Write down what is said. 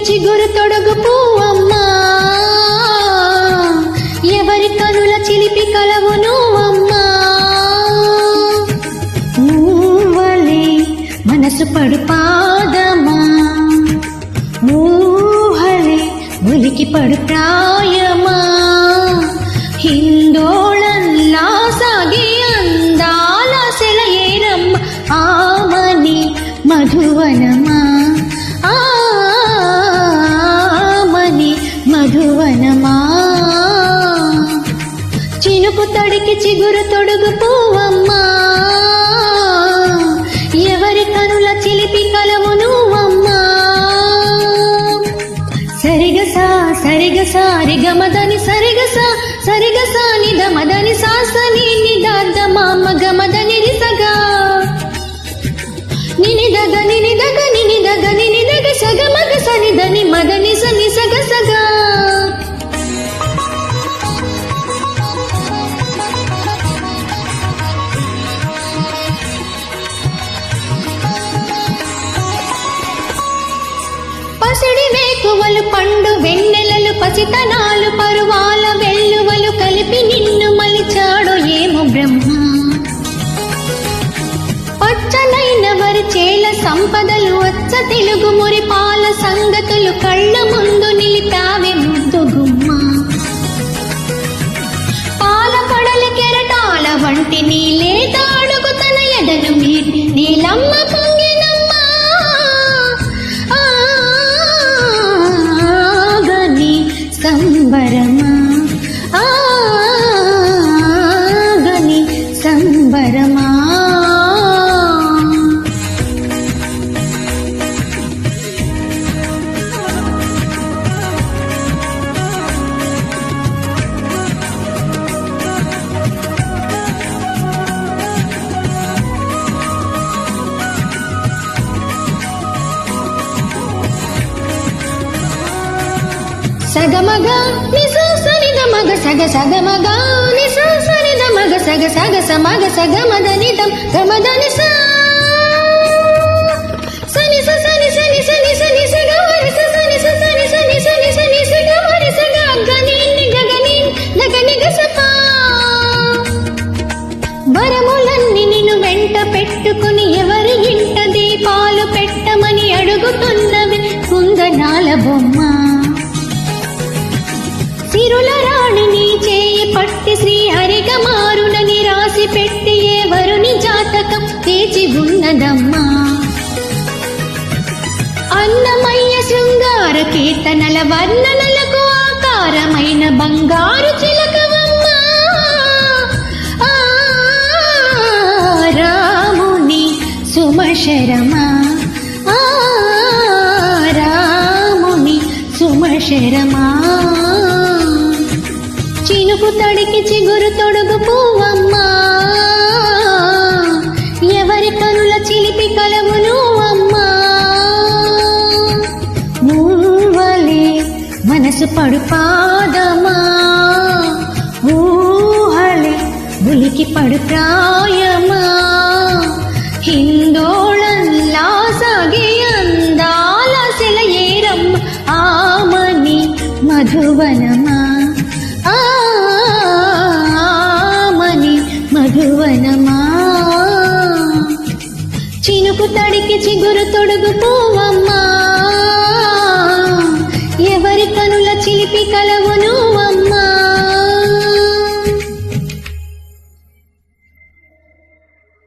చిగురు తొడుగు పువ్వమ్మా, ఎవరి కనుల చిలిపి కలవు నువ్వమ్మా. ఊవలే మనసు పడు పాదమా, ఊహలే ఉలికి పడు ప్రాయమా. హిందోళంలా సాగే అందాల సెలయేరమ్మ, ఆమని మధువనమా, ఆమని మధువనమా. చినుకు తడికి చిగురు తొడుగు పువ్వమ్మా, ఎవరి కనుల చిలిపి కలవు నువ్వమ్మా. సరిగసా సరిగసా రిగమదని సరిగసా సరిగసా నిగమదని సాసని నిదాద మామ గమదని రిసగా నినిదగ నినిదగ నినిదగ నినిదగ సగమగ సనిదని మదని సని సగ సగా. పసిడి వేకువలు పండు వెన్నెలలు పసితనాలు పరువాల వెల్లువలు కలిపి నిన్ను మలిచాడు ఏమో బ్రహ్మ. పచ్చనైన వరి చేల సంపదలు వచ్చ తెలుగు మురి పాల సంగతులు కళ్ళ ముందు నిలిపావే ముద్దు గుమ్మ. పాల కడలి కెరటాల వంటి నీలే తాడుకు తన ఎదను మీటి నీలమ్మ పొంగినమ్మా. ఆగని సంబరమా, ఆగని సంబరమా. సగమగ నిసూసనిద మగ సగ సగమగ నిసూసనిద మగ సగ సగ సమగ సగమదనిదం గమదని సా సని సని సని సని సని సగమరి సని సని సని సని సని సగమరి సగ గని నిగని నగని గసపా. వరములన్నీ నిన్ను వెంట పెట్టుకుని ఎవరి ఇంట దీపాలు పెట్టమని అడుగుతున్నవి కుందనాల బొమ్మ. సిరుల రాణిని చేయి పట్టి శ్రీహరిగా మారునని రాసి పెట్టి ఏ వరుని జాతకం తీర్చి ఉన్నదమ్మా. అన్నమయ్య శృంగార కీర్తనల వర్ణనలకు ఆకారమైన బంగారు చిలకవమ్మా. రాముని సుమశరమా, రాముని సుమశరమా. చినుకు తడికి చిగురు తొడుగు పువ్వమ్మా, ఎవరి కనుల చిలిపి కలవు నువ్వమ్మా. ఊవలే మనసు పడు పాదమా, ఊహలే ఉలికి పడు ప్రాయమా. హిందోళంలా సాగే అందాల సెలయేరమ్మ, ఆమని మధువనమా, ఆమని మధువనమా. చినుకు తడికి చిగురు తొడుగు పువ్వమ్మా,